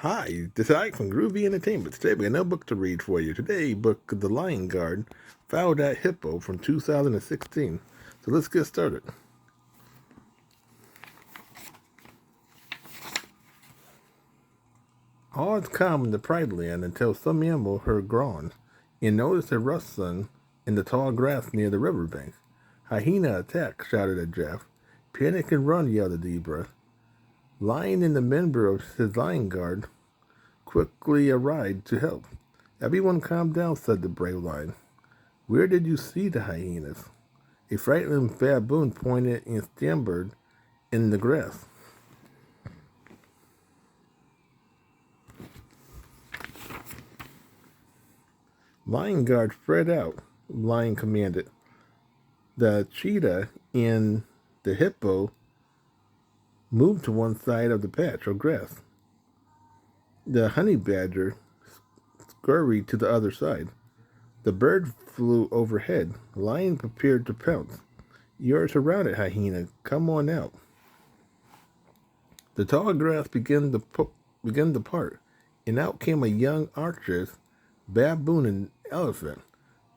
Hi, this is Ike from Groovy Entertainment. Today we got no book to read for you. Today, book The Lion Guard, Fouled at Hippo from 2016. So let's get started. All is calm in the Pride Land until some animal heard groans and noticed a rustling in the tall grass near the riverbank. Hyena attack, shouted a Jeff. Panic and run, yelled a Debra. Lion and the member of his lion guard quickly arrived to help. Everyone calm down, said the brave lion. Where did you see the hyenas? A frightened baboon pointed and stammered in the grass. Lion guard spread out, Lion commanded. The cheetah and the hippo moved to one side of the patch of grass. The honey badger scurried to the other side. The bird flew overhead. Lion prepared to pounce. You're surrounded, hyena. Come on out. The tall grass began to part, and out came a young archer, baboon, and elephant.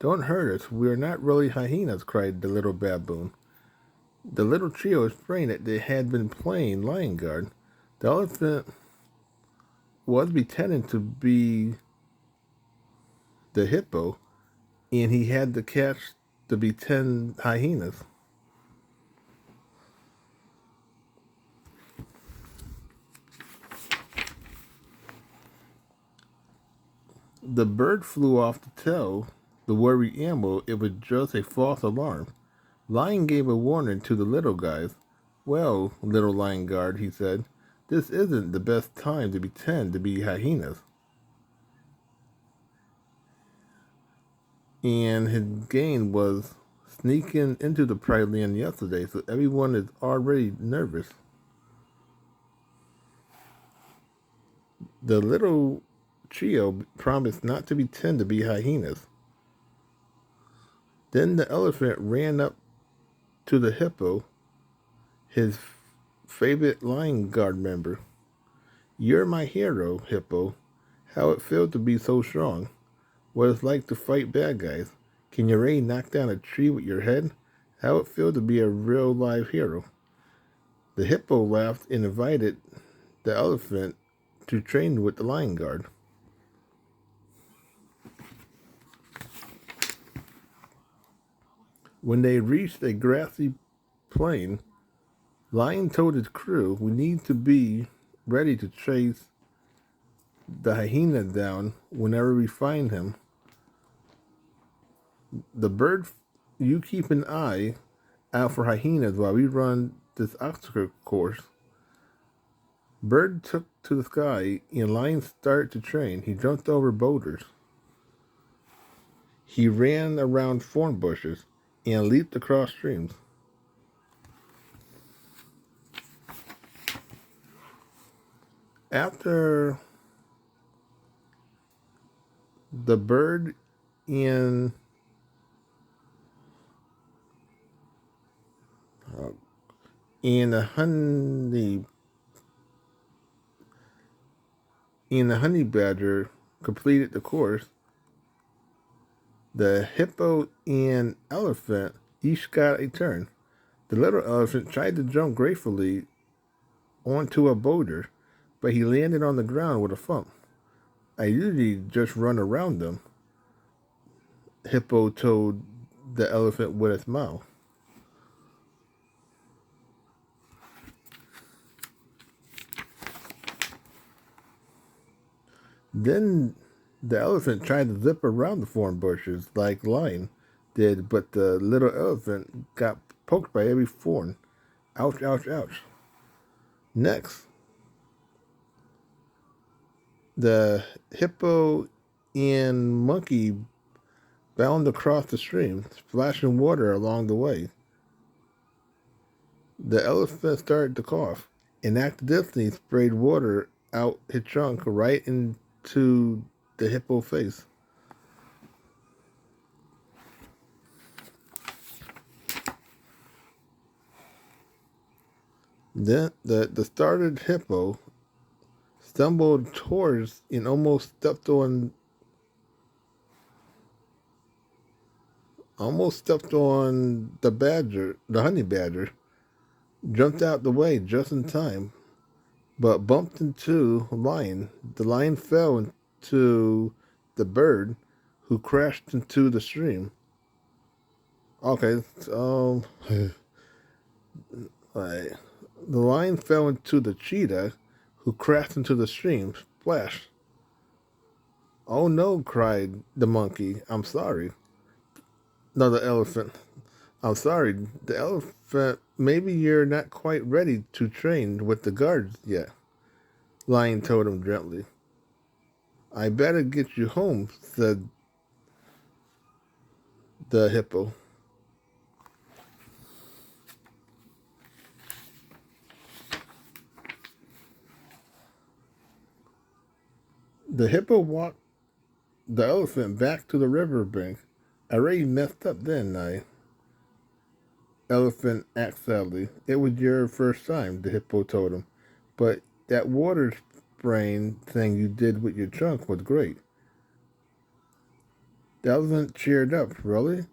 Don't hurt us. We're not really hyenas, cried the little baboon. The little trio explained that they had been playing lion guard. The elephant was pretending to be the hippo, and he had to catch the pretend hyenas. The bird flew off to tell the worried animal it was just a false alarm. Lion gave a warning to the little guys. Well, little lion guard, he said, this isn't the best time to pretend to be hyenas. And his gang was sneaking into the Pride Land yesterday, so everyone is already nervous. The little trio promised not to pretend to be hyenas. Then the elephant ran up to the hippo, his favorite lion guard member. You're my hero, Hippo. How it feels to be so strong. What it's like to fight bad guys. Can you really knock down a tree with your head? How it feels to be a real live hero. The hippo laughed and invited the elephant to train with the lion guard. When they reached a grassy plain, Lion told his crew, we need to be ready to chase the hyena down whenever we find him. The bird, you keep an eye out for hyenas while we run this obstacle course. Bird took to the sky and Lion started to train. He jumped over boulders. He ran around thorn bushes and leaped across streams. After the bird and the honey badger completed the course, the hippo and elephant each got a turn. The little elephant tried to jump gracefully onto a boulder, but he landed on the ground with a thump. I usually just run around them, Hippo told the elephant with a smile. Then the elephant tried to zip around the thorn bushes like Lion did, but the little elephant got poked by every thorn. Ouch, ouch, ouch. Next, the hippo and monkey bound across the stream, splashing water along the way. The elephant started to cough and accidentally sprayed water out his trunk right into the hippo's face. Then the startled hippo stumbled towards and almost stepped on the honey badger, jumped out the way just in time, but bumped into a lion. The lion fell into the bird, who crashed into the stream. Okay, right. The lion fell into the cheetah, who crashed into the stream. Splash. Oh no, cried the monkey. I'm sorry. No, the elephant. I'm sorry, the elephant. Maybe you're not quite ready to train with the guards yet, Lion told him gently. I better get you home, said the hippo. The hippo walked the elephant back to the river bank. I already messed up, didn't I? Elephant asked sadly. It was your first time, the hippo told him. But that water spraying thing you did with your trunk was great. The elephant cheered up. Really?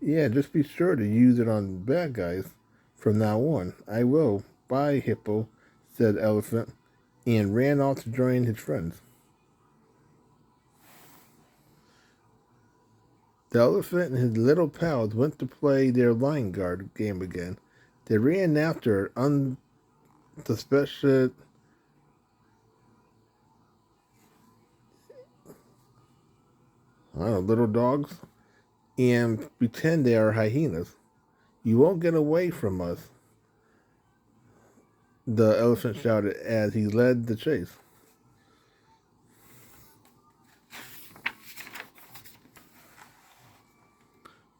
Yeah, just be sure to use it on bad guys from now on. I will. Bye, hippo, said elephant, and ran off to join his friends. The elephant and his little pals went to play their lion guard game again. They ran after unsuspected little dogs and pretend they are hyenas. You won't get away from us, the elephant shouted as he led the chase.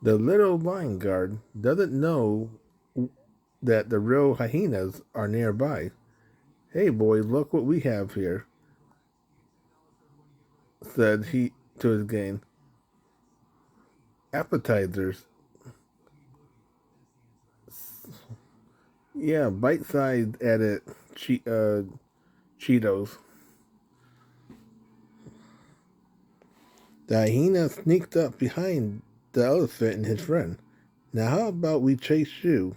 The little lion guard doesn't know that the real hyenas are nearby. Hey boy, look what we have here, said he to his gang. Appetizers. Yeah, bite-sized added Cheetos. The hyena sneaked up behind the elephant and his friend. Now how about we chase you?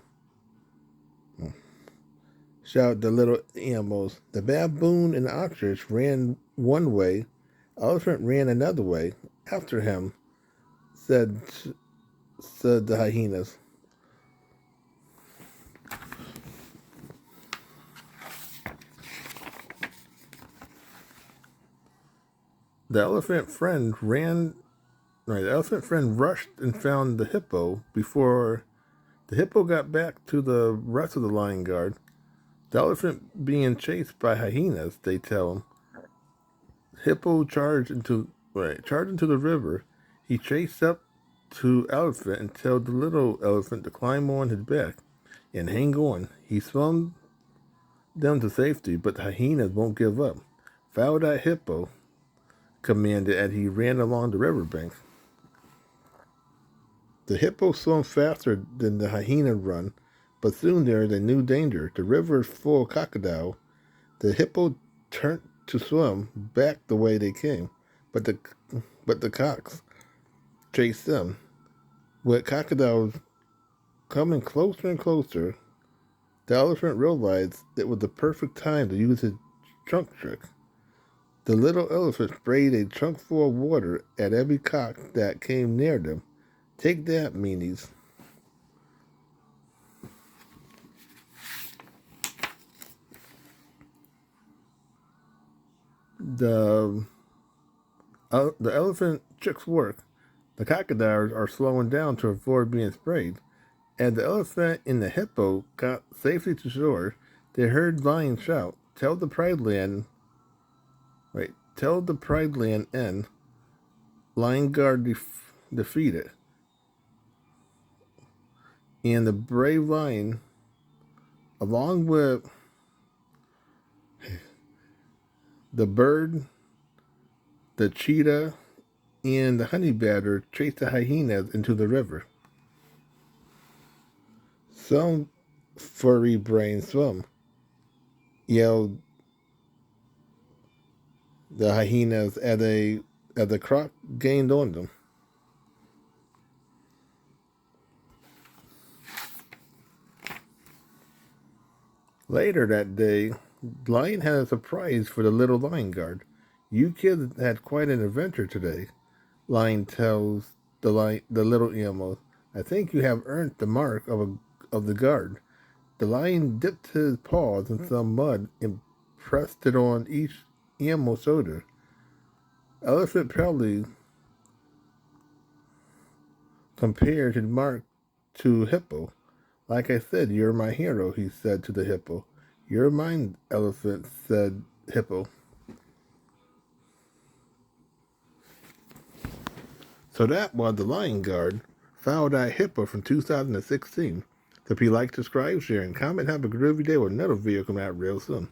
Shouted the little animals. The baboon and the ostrich ran one way. Elephant ran another way. After him, said the hyenas. The elephant friend ran. Right, the elephant friend rushed and found the hippo before the hippo got back to the rest of the lion guard. The elephant being chased by hyenas, they tell him. Hippo charged into the river. He chased up to elephant and told the little elephant to climb on his back and hang on. He swam them to safety, but the hyenas won't give up. Follow that hippo, commanded as he ran along the riverbank. The hippo swam faster than the hyena run, but soon there is a new danger. The river is full of crocodile. The hippo turned to swim back the way they came, but the cocks chased them. With crocodiles coming closer and closer, the elephant realized it was the perfect time to use his trunk trick. The little elephant sprayed a trunk full of water at every cock that came near them. Take that, meanies. The elephant tricks work. The crocodiles are slowing down to avoid being sprayed. As the elephant and the hippo got safely to shore, they heard lion shout, Tell the Pride Land Inn, Lion Guard defeated. And the brave lion, along with the bird, the cheetah, and the honey badger, chased the hyenas into the river. Some furry brain swim, yelled the hyenas as the croc gained on them. Later that day, Lion had a surprise for the little lion guard. You kids had quite an adventure today, Lion tells the little animal. I think you have earned the mark of the guard. The lion dipped his paws in some mud and pressed it on each animal's shoulder. Elephant proudly compared his mark to Hippo. Like I said, you're my hero, he said to the hippo. You're mine, Elephant, said Hippo. So that was the Lion Guard, followed by Hippo from 2016. So if you like, subscribe, share, and comment, have a groovy day with another video coming out real soon.